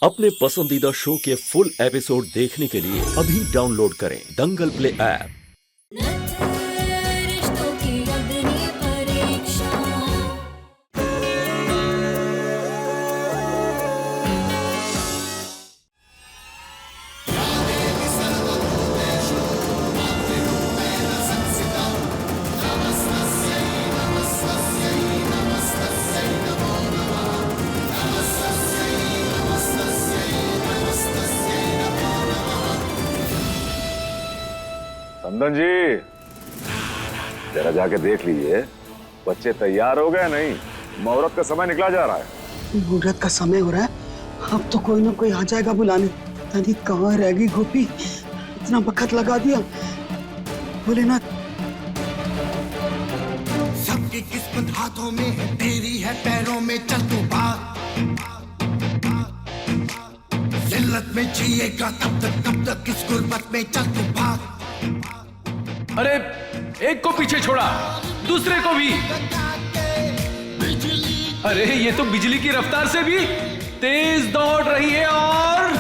अपने पसंदीदा शो के फुल एपिसोड देखने के लिए अभी डाउनलोड करें दंगल प्ले ऐप। रिश्तों की अग्नि परीक्षा। संदन जी, जरा जाके देख लीजिए बच्चे तैयार हो गए नहीं। मुहूर्त का समय निकला जा रहा है। मुहूर्त का समय हो रहा है, अब तो कोई ना कोई आ जाएगा बुलाने। तनी कहाँ रह गई गोपी, इतना वक्त लगा दिया। भोलेनाथ, सबकी किस्मत हाथों में है, तेरी है पैरों में, चल तू भाग। जिल्लत में जिएगा तब तक इस गुर्बत में, चल तू भाग। अरे एक को पीछे छोड़ा, दूसरे को भी। अरे ये तो बिजली की रफ्तार से भी तेज दौड़ रही है। और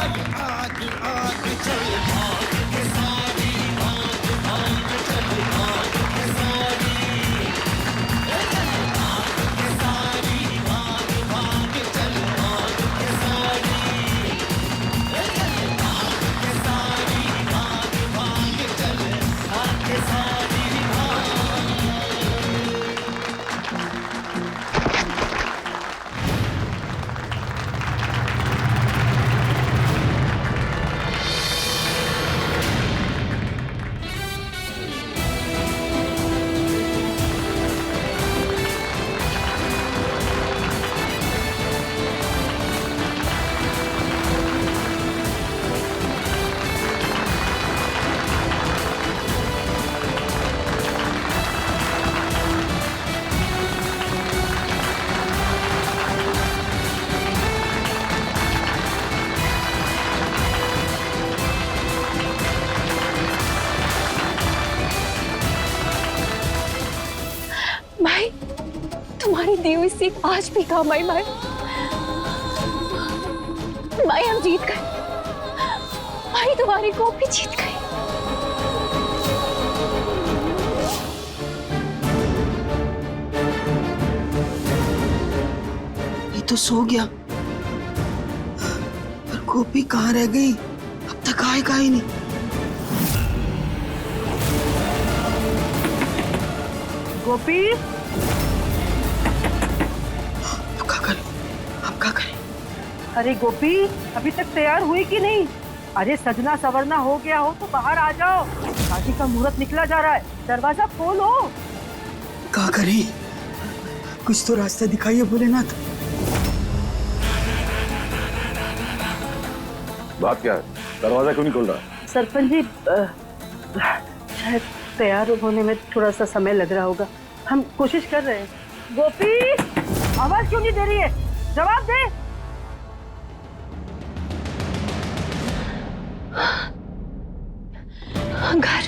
भाई, तुम्हारी दी हुई सीख आज भी काम आई। भाई भाई, हम जीत गए। भाई, तुम्हारी गोपी जीत गई। ये तो सो गया, पर गोपी कहाँ रह गई? अब तक आएगा ही नहीं। गोपी, अब क्या करें? अरे गोपी, अभी तक तैयार हुई कि नहीं? अरे सजना सवरना हो गया हो तो बाहर आ जाओ, शादी का मुहूर्त निकला जा रहा है, दरवाजा खोलो। क्या करें? कुछ तो रास्ता दिखाइए भोलेनाथ। बात क्या है? दरवाजा क्यों नहीं खुल रहा? सरपंच जी, शायद तैयार होने में थोड़ा सा समय लग रहा होगा, हम कोशिश कर रहे हैं। गोपी, आवाज क्यों नहीं दे रही है? जवाब दे। घर,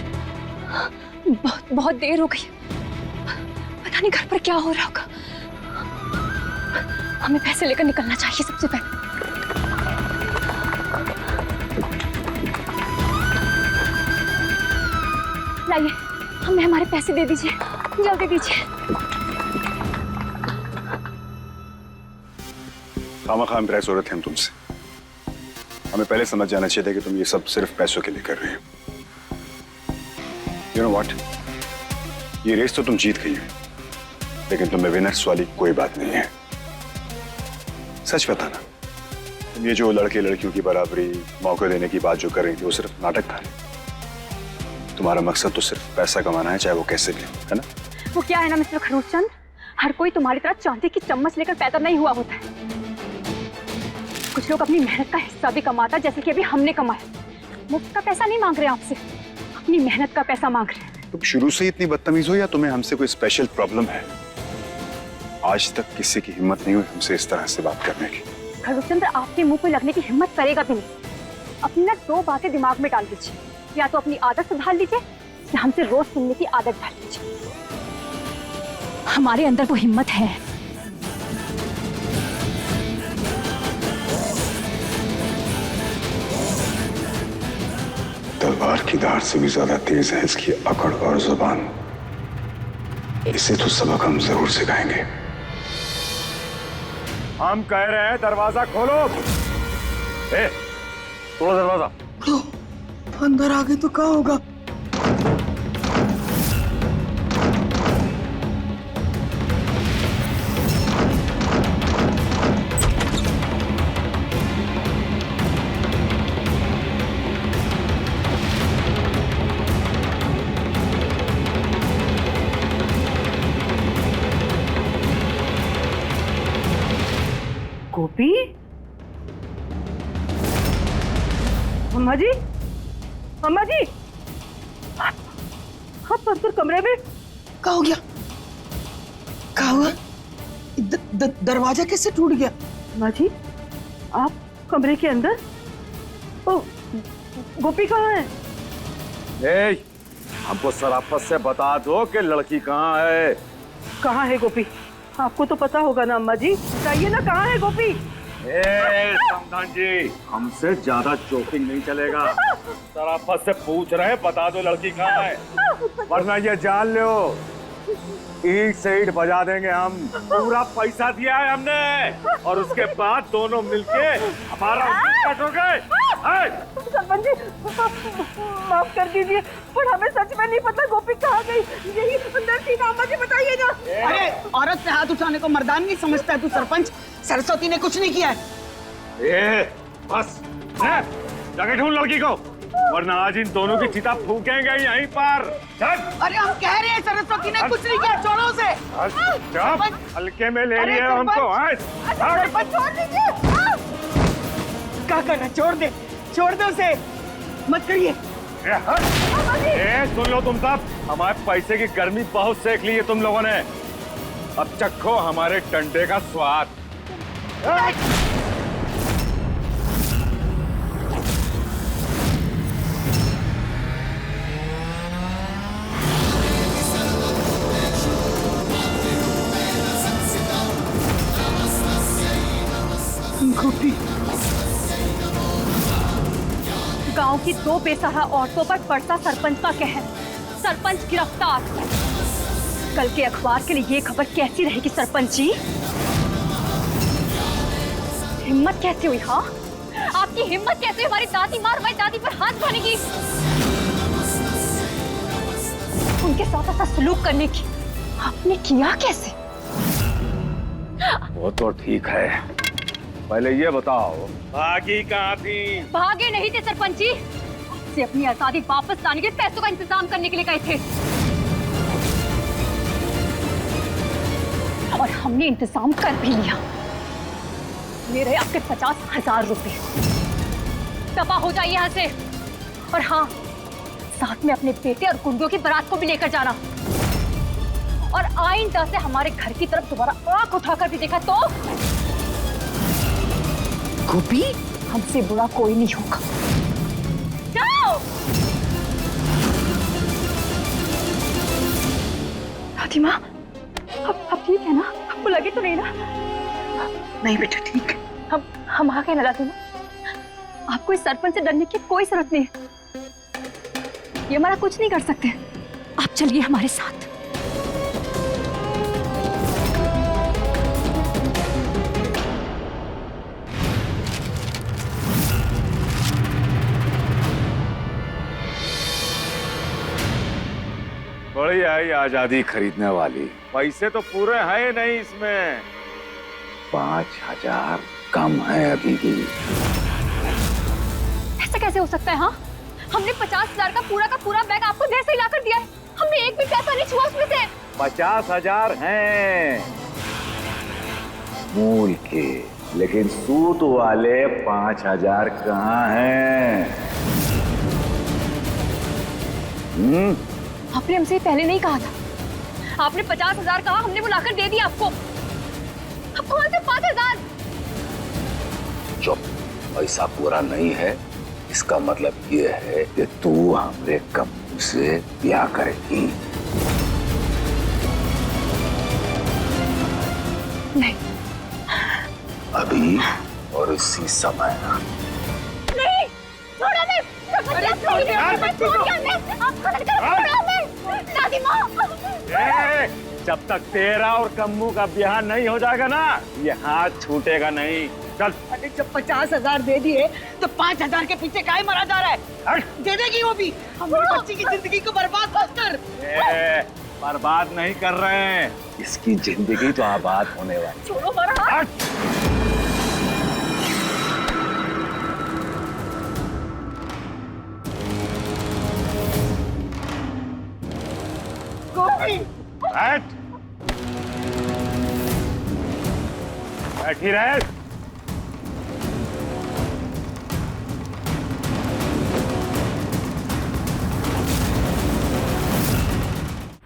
बहुत देर हो गई। पता नहीं घर पर क्या हो रहा होगा। हमें पैसे लेकर निकलना चाहिए सबसे पहले। लाइए, हमें हमारे पैसे दे दीजिए, जल्दी दीजिए। खामखा इम्प्रेस हो रहे थे हम तुमसे। हमें पहले समझ जाना चाहिए था कि तुम ये सब सिर्फ पैसों के लिए कर रहे हो। यू नो व्हाट, ये रेस तो तुम जीत गई हो, लेकिन तुम्हें विनर्स वाली कोई बात नहीं है। सच बताना, तुम ये जो लड़के लड़कियों की बराबरी, मौके देने की बात जो कर रही थी, वो सिर्फ नाटक था। तुम्हारा मकसद तो सिर्फ पैसा कमाना है, चाहे वो कैसे भी, है ना? वो क्या है ना मिस्टर खरूचंद, हर कोई तुम्हारी तरह चांदी की चम्मच लेकर पैदा नहीं हुआ होता है। कुछ लोग अपनी मेहनत का हिस्सा भी कमाता, जैसे कि अभी हमने कमाया। मुफ्त का पैसा नहीं मांग रहे आपसे, अपनी मेहनत का पैसा मांग रहे हैं। तुम शुरू से ही इतनी बदतमीज हो या तुम्हें हमसे कोई स्पेशल प्रॉब्लम है? आज तक किसी की हिम्मत नहीं हुई हमसे इस तरह से बात करने की। खरूचंद, आपके मुंह पे लगने की हिम्मत करेगा भी नहीं। अपनी ना दो बातें दिमाग में डाल दीजिए, या तो अपनी आदत सुधार लीजिए या हमसे रोज सुनने की आदत डाल लीजिए। हमारे अंदर वो हिम्मत है। की धार से भी ज्यादा तेज है इसकी अकड़ और जुबान। इसे तो सबक हम जरूर सिखाएंगे। हम कह रहे हैं दरवाजा खोलो। ए, तोड़ो दरवाजा। तो अंदर आ गए तो क्या होगा? गोपी, अम्मा जी, अम्मा जी, आप अंदर कमरे में? क्या हो गया? क्या हुआ? दरवाजा कैसे टूट गया? अम्मा जी, आप कमरे के अंदर? ओ, गोपी कहाँ है? ए, हमको सराफत से बता दो कि लड़की कहाँ है। कहाँ है गोपी? आपको तो पता होगा ना अम्मा जी, बताइए ना कहाँ है गोपी? ए, समधान जी, हमसे ज्यादा जोकिंग नहीं चलेगा। सराफत से पूछ रहे, बता दो लड़की कहाँ है, वरना ये जान लो ईट से ईट बजा देंगे हम। पूरा पैसा दिया है हमने और उसके बाद दोनों मिलके हमारा हो गए। सरपंच जी, माफ कर दीजिए, पर हमें सच में नहीं पता गोपी कहाँ गई। यही अंदर थी ना अम्मा जी, बताइए ना। अरे औरत पे हाथ उठाने को मर्दान नहीं समझता है तू सरपंच? सरस्वती ने कुछ नहीं किया है। ए, बस जाके ढूंढ लड़की को, वरना आज इन दोनों की चिता फूकेंगे यहीं पर। चल। अरे हम कह रहे हैं सरस्वती ने कुछ नहीं किया, छोड़ो उसे। हल्के में ले लिए हमको। सरपंच छोड़ दीजिए। क्या करना? छोड़ दे, छोड़ दे उसे, मत करिए। सुन लो तुम सब, हमारे पैसे की गर्मी बहुत सेक ली है तुम लोगों ने। अब चखो हमारे डंडे का स्वाद। गोपी, गांव की 2 बेसहारा औरतों पर बरसा सरपंच का कहर। सरपंच गिरफ्तार। कल के अखबार के लिए ये खबर कैसी रहेगी सरपंच जी? हिम्मत कैसे हुई? हाँ, आपकी हिम्मत कैसे हुई हमारी दादी मार हमारी दादी पर हाथ उठाने की, उनके साथ ऐसा सलूक करने की? आपने किया कैसे? वो तो ठीक है, पहले ये बताओ भागी कहाँ थी? भागे नहीं थे सरपंच जी, से अपनी आजादी वापस लाने के लिए पैसों का इंतजाम करने के लिए गए थे, और हमने इंतजाम कर भी लिया। मेरे आपके 50,000 रुपए। दफा हो जाइए यहाँ से, और हाँ, साथ में अपने बेटे और गुंडों की बारात को भी लेकर जाना, और आइंदा से हमारे घर की तरफ दोबारा आंख उठाकर भी देखा तो गोपी, हमसे बुरा कोई नहीं होगा। जाओ। दादी माँ, अब ठीक है ना? आपको लगे तो नहीं ना? नहीं बेटा, ठीक है। हम आ गए ना दादी माँ। आपको इस सरपंच से डरने की कोई जरूरत नहीं है। ये हमारा कुछ नहीं कर सकते। आप चलिए हमारे साथ। बड़ी आई आजादी खरीदने वाली। पैसे तो पूरे हैं नहीं इसमें, 5,000 कम है अभी भी। ऐसा कैसे हो सकता है? हाँ, हमने 50,000 का पूरा बैग आपको वैसे ही लाकर दिया है। हमने एक भी पैसा नहीं छुआ उसमें से। 50,000 हैं मूल के, लेकिन सूत वाले 5,000 कहाँ हैं? आपने हमसे पहले नहीं कहा था। आपने 50,000 कहा, हमने वो लाकर दे दिया आपको। अब कौन से 5,000? चुप, पैसा पूरा नहीं है, इसका मतलब ये है कि तू हमरे कम से ब्याह करेगी। नहीं, अभी और इसी समय। नहीं, छोड़ो, दादी माँ, जब तक तेरा और कम्मू का ब्याह नहीं हो जाएगा ना, ये हाथ छूटेगा नहीं। चल। अरे जब 50,000 दे दिए तो 5,000 के पीछे काहे मरा जा रहा है? दे देगी वो भी। हमारी बच्ची की जिंदगी को बर्बाद मत कर। बर्बाद नहीं कर रहे हैं, इसकी जिंदगी तो आबाद होने वाली। छोड़ो हमारा हाथ। गोपी, बैठ। बैठी रहे।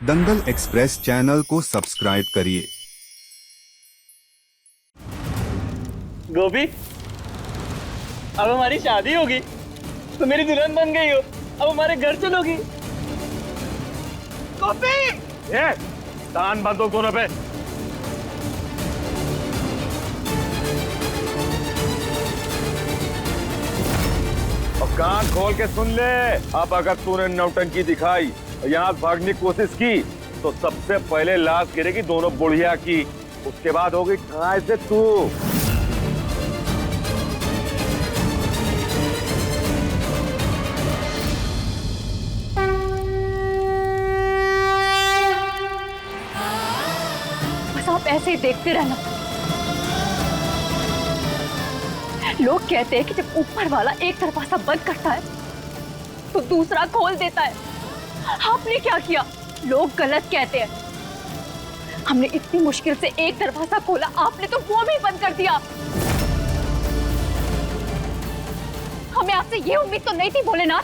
दंगल एक्सप्रेस चैनल को सब्सक्राइब करिए। गोपी, अब हमारी शादी होगी तो मेरी दुल्हन बन गई हो, अब हमारे घर चलोगी। गोपी, ये कान बांधो दोनों पे। और कान खोल के सुन ले, अब अगर तूने नौटंकी दिखाई, यहाँ भागने की कोशिश की, तो सबसे पहले लाश गिरेगी दोनों बुढ़िया की, उसके बाद होगी कहाँ से तू। बस आप ऐसे ही देखते रहना। लोग कहते हैं कि जब ऊपर वाला एक दरवाजा बंद करता है तो दूसरा खोल देता है। आपने क्या किया? लोग गलत कहते हैं। हमने इतनी मुश्किल से एक दरवाजा खोला, आपने तो वो भी बंद कर दिया। हमें आपसे ये उम्मीद तो नहीं थी भोलेनाथ।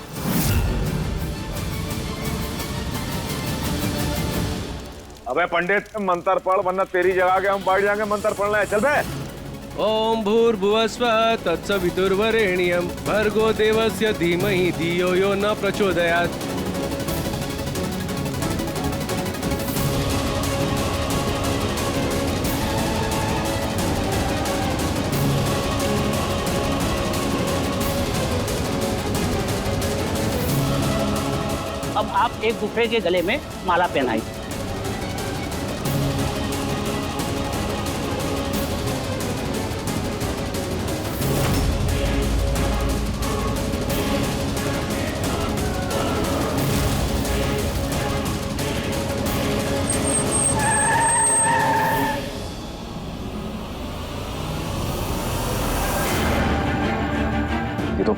अबे पंडित, मंत्र पढ़, वरना तेरी जगह के हम बैठ जाएंगे मंत्र पढ़ना है। चल बे। ओम भूर्भुवस्वः तत्सवितुर्वरेण्यं भर्गो देवस्य धीमहि धियो यो न प्रचोदयात्। अब आप एक गुफे के गले में माला पहनाई। ये तो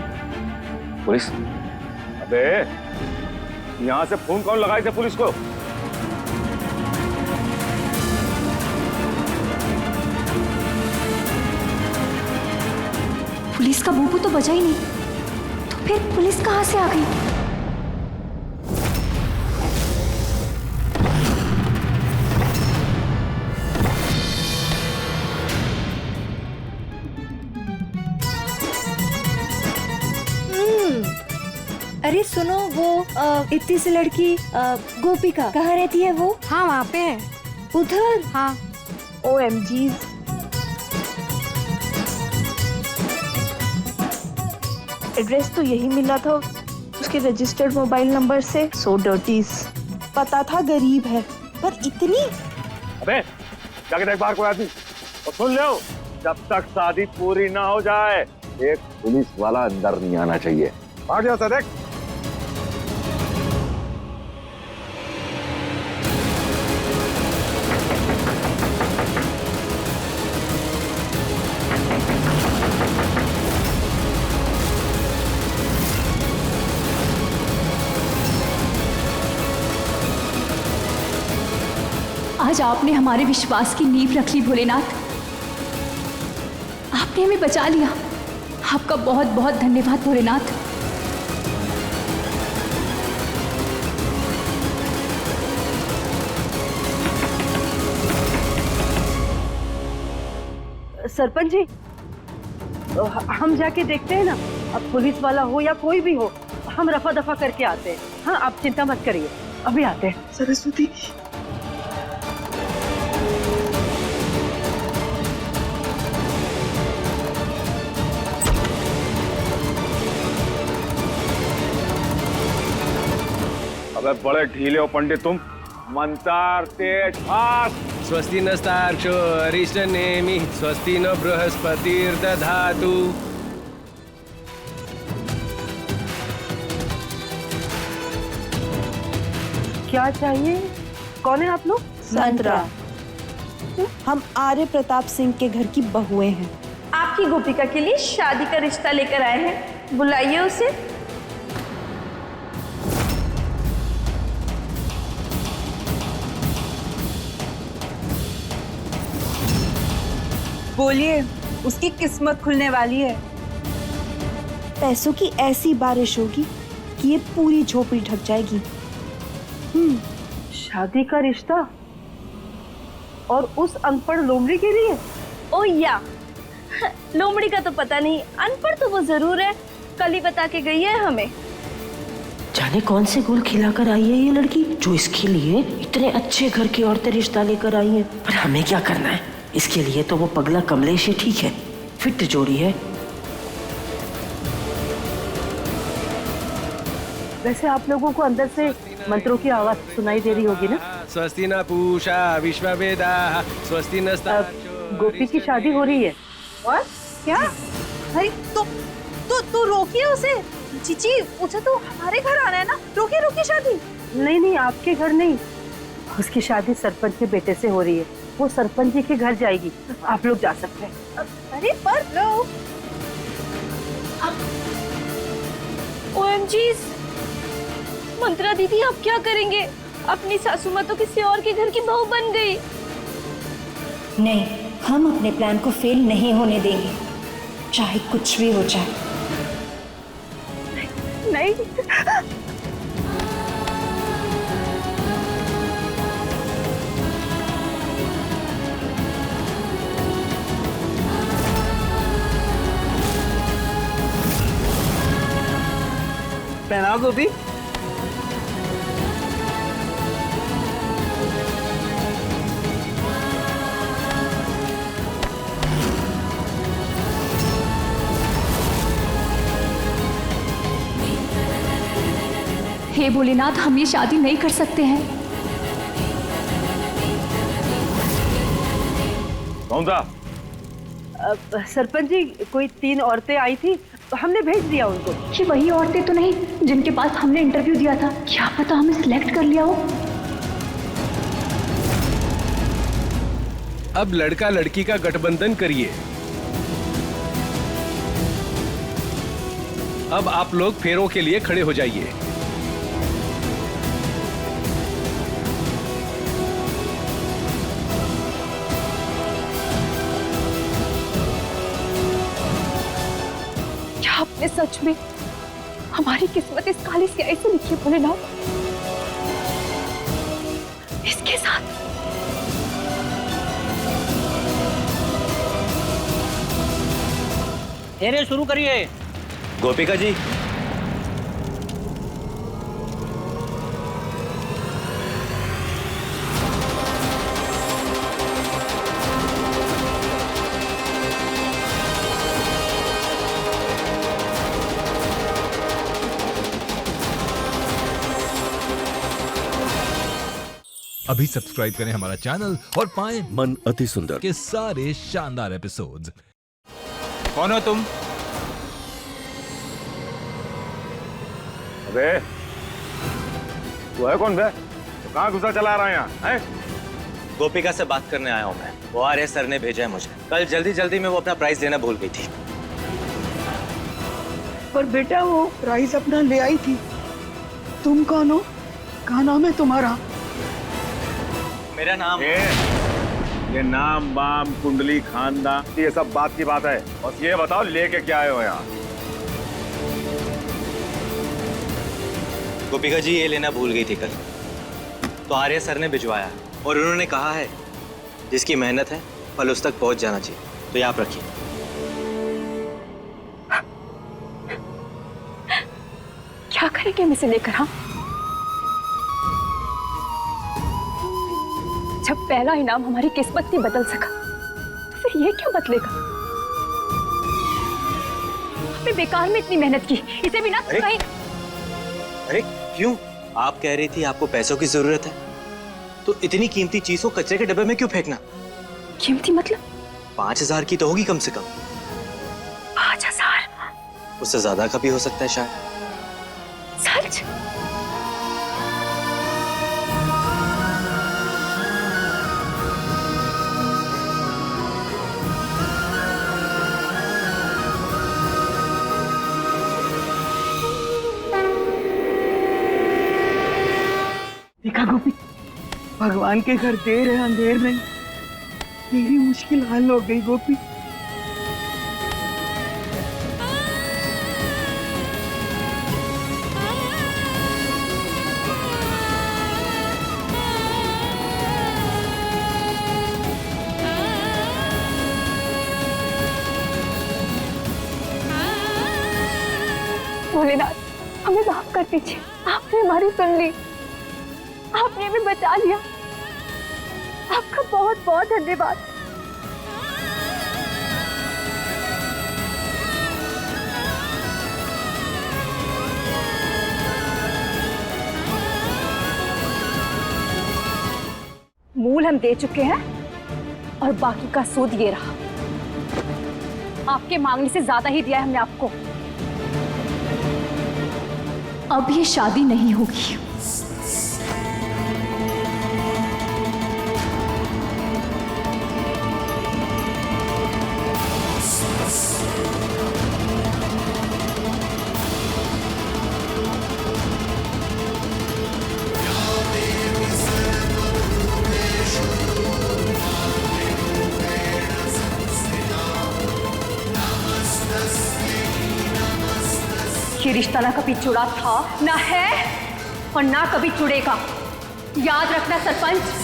पुलिस। अबे यहाँ से फोन कौन लगाए थे पुलिस को? पुलिस का बूबू तो बजा ही नहीं, तो फिर पुलिस कहाँ से आ गई? अरे सुनो, वो इतनी सी लड़की गोपिका कहाँ रहती है वो? हाँ, वहाँ पे है। उधर? हाँ। OMG, एड्रेस तो यही मिला था उसके रजिस्टर्ड मोबाइल नंबर से। सो डर्टीज। पता था गरीब है, पर इतनी। अबे जाके देख बाहर कोई आदमी। और सुन लो, जब तक शादी पूरी ना हो जाए एक पुलिस वाला अंदर नहीं आना चाहिए। आ गया था, देख। आज आपने हमारे विश्वास की नींव रख ली भोलेनाथ। आपने हमें बचा लिया। आपका बहुत बहुत धन्यवाद भोलेनाथ। सरपंच जी, हम जाके देखते हैं ना। अब पुलिस वाला हो या कोई भी हो, हम रफा दफा करके आते हैं। हाँ, आप चिंता मत करिए, अभी आते हैं। सरस्वती, अबे बड़े ढीले हो पंडित तुम। मंत्र तेज फास्ट। स्वस्ति नस्तार्क्ष्यो अरिष्टनेमि स्वस्ति न बृहस्पतिर्दधातु। क्या चाहिए? कौन है आप लोग? संतरा। हम आर्य प्रताप सिंह के घर की बहुएं हैं। आपकी गोपिका के लिए शादी का रिश्ता लेकर आए हैं, बुलाइए उसे। बोलिए, उसकी किस्मत खुलने वाली है। पैसों की ऐसी बारिश होगी कि ये पूरी झोपड़ी ढक जाएगी। शादी का रिश्ता और उस अनपढ़ लोमड़ी के लिए? ओ या, लोमड़ी का तो पता नहीं, अनपढ़ तो वो जरूर है, कल ही बता के गई है हमें। जाने कौन से गुल खिलाकर आई है ये लड़की जो इसके लिए इतने अच्छे घर की औरतें रिश्ता लेकर आई हैं। पर हमें क्या करना है? इसके लिए तो वो पगला कमलेश ही ठीक है, फिट जोड़ी है। वैसे आप लोगों को अंदर से मंत्रों की आवाज सुनाई दे रही होगी ना? स्वस्ति न पूषा विश्ववेदाः स्वस्ति नस्तार्क्ष्यो। गोपी की शादी हो रही है। और क्या? अरे तो रोकिए उसे। चीची, उसे तो हमारे घर आना है ना, रोकिए रोकिए शादी। नहीं नहीं, आपके घर नहीं, उसकी शादी सरपंच के बेटे से हो रही है। वो सरपंच जी के घर जाएगी, आप लोग जा सकते हैं। अरे पर लो। OMG, मंत्रा दीदी आप क्या करेंगे? अपनी सासू माँ तो किसी और के घर की बहू बन गई। नहीं, हम अपने प्लान को फेल नहीं होने देंगे, चाहे कुछ भी हो जाए। नहीं, पहनाओ गोपी। हे भोलेनाथ, हम ये शादी नहीं कर सकते हैं। कौन था? सरपंच जी, कोई 3 औरतें आई थी, हमने भेज दिया उनको। ये वही औरतें तो नहीं जिनके पास हमने इंटरव्यू दिया था? क्या पता हमें सिलेक्ट कर लिया हो। अब लड़का लड़की का गठबंधन करिए। अब आप लोग फेरों के लिए खड़े हो जाइए। क्या आपने सच में हमारी किस्मत इस काली स्याही से लिखी है भोलेनाथ? इसके साथ फेरे शुरू करिए। गोपिका जी, अभी सब्सक्राइब करें हमारा चैनल और पाएं मन अति सुंदर के सारे शानदार एपिसोड्स। कौन हो तुम? अबे वो है कौन बे? तो कहाँ घुसा चला रहा है यहाँ है? गोपिका से बात करने आया हूं मैं। वो आर्य सर ने भेजा है मुझे। कल जल्दी जल्दी में वो अपना प्राइस देना भूल गई थी। पर बेटा वो प्राइस अपना ले आई थी। तुम कौन हो? कहा नाम है तुम्हारा? मेरा नाम ये नाम बाम कुंडली खानदान ये सब बात की बात है। बस ये बताओ लेके क्या आए हो यहाँ? गोपिका जी ये लेना भूल गई थी कल, तो आर्य सर ने भिजवाया और उन्होंने कहा है जिसकी मेहनत है फल उस तक पहुंच जाना चाहिए। तो ये आप रखिए। क्या करेंगे हम इसे लेकर? हाँ, जब पहला इनाम हमारी किस्मत नहीं बदल सका तो फिर ये क्या बदलेगा? हमने बेकार में इतनी मेहनत की, इसे भी ना कहीं। अरे क्यों? आप कह रही थी आपको पैसों की जरूरत है, तो इतनी कीमती चीज को कचरे के डब्बे में क्यों फेंकना? कीमती मतलब? 5,000 की तो होगी कम से कम। 5,000? उससे ज्यादा का भी हो सकता है शायद। सच? देखा गोपी, भगवान के घर देर है अंधेर नहीं। तेरी मुश्किल हल हो गई गोपी। भोलेनाथ, हमें माफ कर दीजिए। आपने हमारी सुन ली, आपने भी बचा लिया। आपका बहुत बहुत धन्यवाद। मूल हम दे चुके हैं और बाकी का सूद ये रहा। आपके मांगने से ज्यादा ही दिया है हमने आपको। अब ये शादी नहीं होगी। ये रिश्ता ना कभी जुड़ा था, ना है और ना कभी जुड़ेगा। याद रखना सरपंच।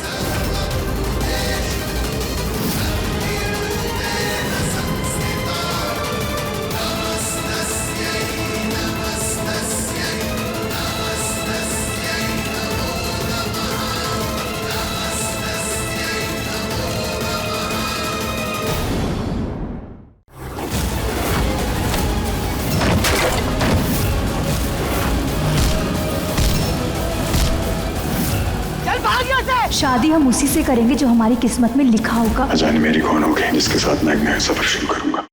शादी हम उसी से करेंगे जो हमारी किस्मत में लिखा होगा। अजान मेरी कौन होगी जिसके साथ मैं एक नया सफर शुरू करूंगा।